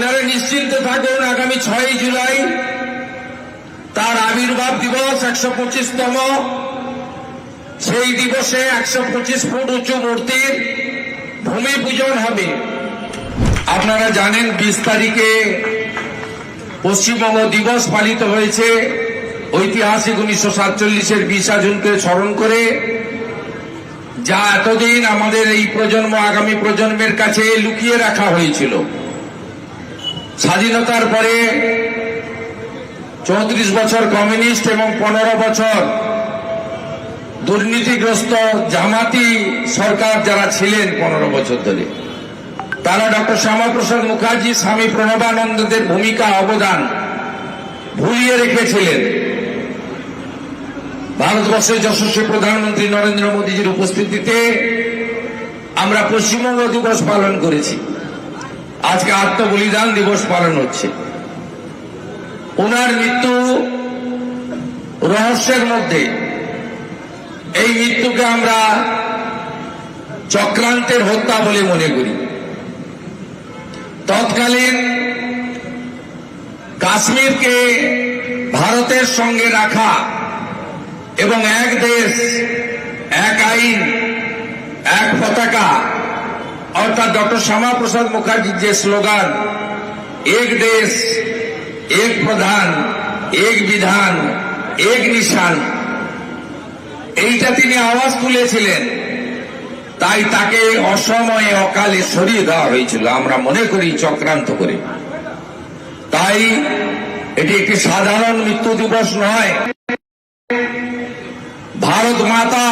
আপনারা নিশ্চিন্তে থাকুন, আগামী 6 জুলাই তার আবির্ভাব দিবস 125তম। সেই দিবসে 125 ফুট উঁচু মূর্তির ভূমি পূজন হবে। আপনারা জানেন 20 তারিখে পশ্চিমবঙ্গ দিবস পালিত হয়েছে, ঐতিহাসিক 1947-এর 20 জুনকে স্মরণ করে, যা এতদিন আমাদের এই প্রজন্ম আগামী প্রজন্মের কাছে লুকিয়ে রাখা হয়েছিল। স্বাধীনতার পরে 34 বছর কমিউনিস্ট এবং 15 বছর দুর্নীতিগ্রস্ত জামাতি সরকার যারা ছিলেন 15 বছর ধরে, তারা ডক্টর শ্যামাপ্রসাদ মুখার্জি, স্বামী প্রণবানন্দদের ভূমিকা অবদান ভুলিয়ে রেখেছিলেন। ভারতবর্ষের যশস্বী প্রধানমন্ত্রী নরেন্দ্র মোদীজির উপস্থিতিতে আমরা পশ্চিমবঙ্গ দিবস পালন করেছি। আজকে আত্মবলিদান দিবস পালন হচ্ছে। ওনার মৃত্যু রহস্যের মধ্যে। এই মৃত্যুকে আমরা চক্রান্তের হত্যা বলে মনে করি। তৎকালীন কাশ্মীরকে ভারতের সঙ্গে রাখা এবং এক দেশ এক আইন এক পতাকা, অর্থাৎ ডক্টর শ্যামাপ্রসাদ মুখার্জির যে স্লোগান এক দেশ এক প্রধান এক বিধান এক নিশান, এইটা তিনি আওয়াজ তুলেছিলেন। তাই তাকে অসময়ে অকালে সরিয়ে দেওয়া হয়েছিল, আমরা মনে করি চক্রান্ত করে। তাই এটি একটি সাধারণ মৃত্যু দিবস নয়। ভারত মাতা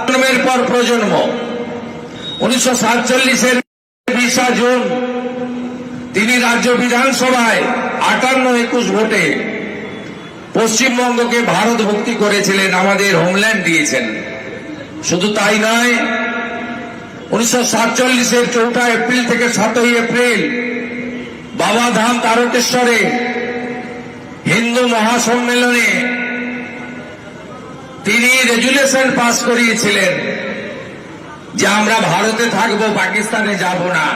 প্রজন্মের পর প্রজন্ম 1947-এর 20 জুন তিনি রাজ্য বিধানসভায় 58-21 ভোটে পশ্চিমবঙ্গকে ভারত ভুক্তি করেছিলেন, আমাদের হোমল্যান্ড দিয়েছেন। শুধু তাই নয়, 1947-এর 4 এপ্রিল থেকে 7 এপ্রিল বাবাধাম তারকেশ্বরে হিন্দু মহাসম্মেলনে তিনি রেজুলেশন পাস করিয়েছিলেন যে আমরা ভারতে থাকব, পাকিস্তানে যাব না।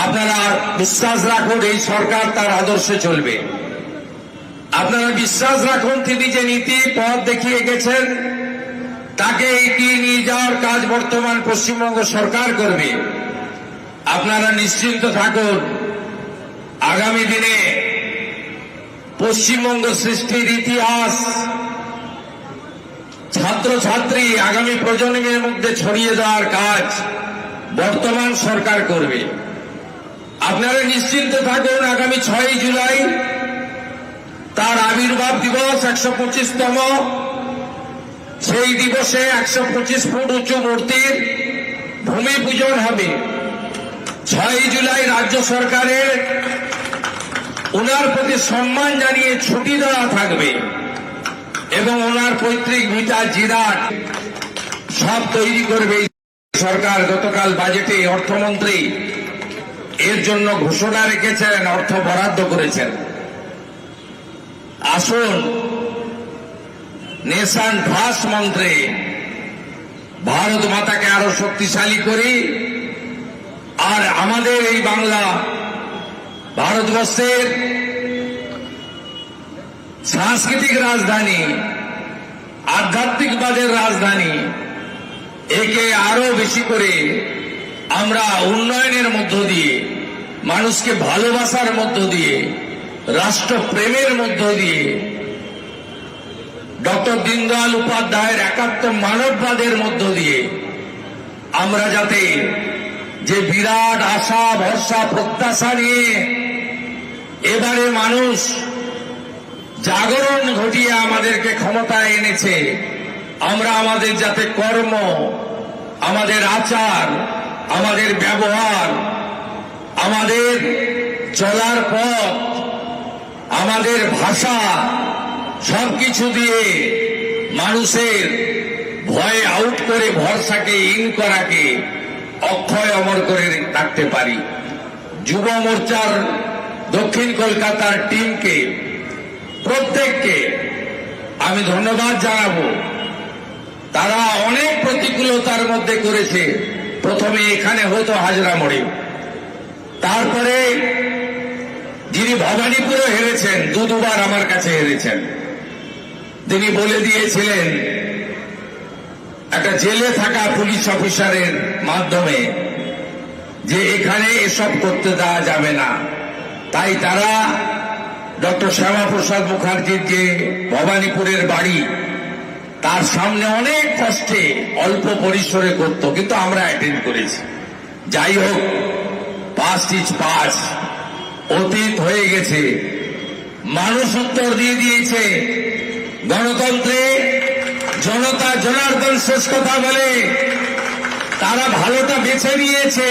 আপনারা বিশ্বাস রাখুন, এই সরকার তার আদর্শে চলবে। আপনারা বিশ্বাস রাখুন, তিনি যে নীতি পথ দেখিয়ে গেছেন তাকে এগিয়ে নিয়ে যাওয়ার কাজ বর্তমান পশ্চিমবঙ্গ সরকার করবে। আপনারা নিশ্চিন্ত থাকুন, আগামী দিনে পশ্চিমবঙ্গ সৃষ্টির ইতিহাস ছাত্রছাত্রী আগামী প্রজন্মের মধ্যে ছড়িয়ে দেওয়ার কাজ বর্তমান সরকার করবে। আপনারা নিশ্চিন্ত থাকুন, আগামী 6 জুলাই তার আবির্ভাব দিবস 125তম। সেই দিবসে 125 ফুট উঁচু মূর্তির ভূমি পূজন হবে। 6 জুলাই রাজ্য সরকারের ওনার প্রতি সম্মান জানিয়ে ছুটি দেওয়া থাকবে এবং ওনার পৈতৃক ভিটা জিরাট সব তৈরি করবে সরকার। গতকাল বাজেটে অর্থমন্ত্রী এর জন্য ঘোষণা রেখেছেন, অর্থ বরাদ্দ করেছেন। আসুন নেশন ফার্স্ট মন্ত্রে ভারত মাতাকে আরো শক্তিশালী করি, আর আমাদের এই বাংলা ভারতবর্ষের সাংস্কৃতিক রাজধানী, আধ্যাত্মিকবাদের রাজধানী, একে আরো বেশি করে আমরা উন্নয়নের মধ্য দিয়ে, মানুষকে ভালোবাসার মধ্য দিয়ে, রাষ্ট্রপ্রেমের মধ্য দিয়ে, ডক্টর দীনদয়াল উপাধ্যায়ের একাত্ম মানববাদের মধ্য দিয়ে আমরা যাতে যে বিরাট আশা ভরসা প্রত্যাশা নিয়ে এবারে মানুষ জাগরণ ঘটিয়ে আমাদেরকে ক্ষমতায় এনেছে, আমরা আমাদের যাতে কর্ম, আমাদের আচার, আমাদের ব্যবহার, আমাদের চলার পথ, আমাদের ভাষা সবকিছু দিয়ে মানুষের ভয় আউট করে ভরসাকে ইন করাকে অক্ষয় অমর করে রাখতে পারি। যুব মোর্চার দক্ষিণ কলকাতার টিমকে, প্রত্যেককে আমি ধন্যবাদ জানাবো। তারা অনেক প্রতিকূলতার মধ্যে করেছে। প্রথমে এখানে হতো হাজরা মোড়ে, তারপরে যিনি ভবানীপুরে হেরেছেন, দুবার আমার কাছে হেরেছেন, তিনি বলে দিয়েছিলেন একটা জেলে থাকা পুলিশ অফিসারের মাধ্যমে যে এখানে এসব করতে দেওয়া যাবে না। তাই তারা ডক্টর শ্যামাপ্রসাদ মুখার্জির যে ভবানীপুরের বাড়ি, তার সামনে অনেক কষ্টে অল্প পরিসরে করত, কিন্তু আমরা অ্যাটেন্ড করেছি। যাই হোক, পাস্ট ইজ পাস্ট, অতীত হয়ে গেছে। মানুষ উত্তর দিয়ে দিয়েছে। গণতন্ত্রে জনতা জনার্দন শেষ কথা বলে, তারা ভালোটা বেছে নিয়েছে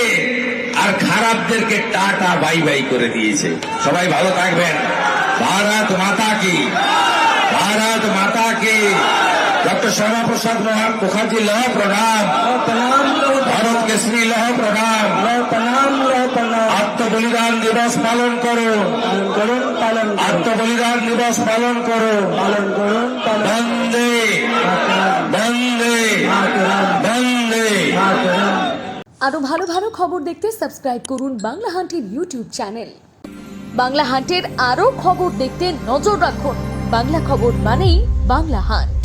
আর খারাপদেরকে টাটা বাই বাই করে দিয়েছে। সবাই ভালো থাকবেন। ভারত মাতা কি, ভারত মাতা কি। ডক্টর শ্যামাপ্রসাদ মুখার্জি লহ প্রণাম, ভারত কেশরী লহ প্রণাম, আত্মবলিদান দিবস পালন করো, আত্মবলিদান দিবস পালন করো। বন্দে বন্দে বন্দে। আরো ভালো ভালো খবর দেখতে সাবস্ক্রাইব করুন বাংলা হান্টের ইউটিউব চ্যানেল। বাংলা হান্টের আরো খবর দেখতে নজর রাখুন। বাংলা খবর মানেই বাংলা হান্ট।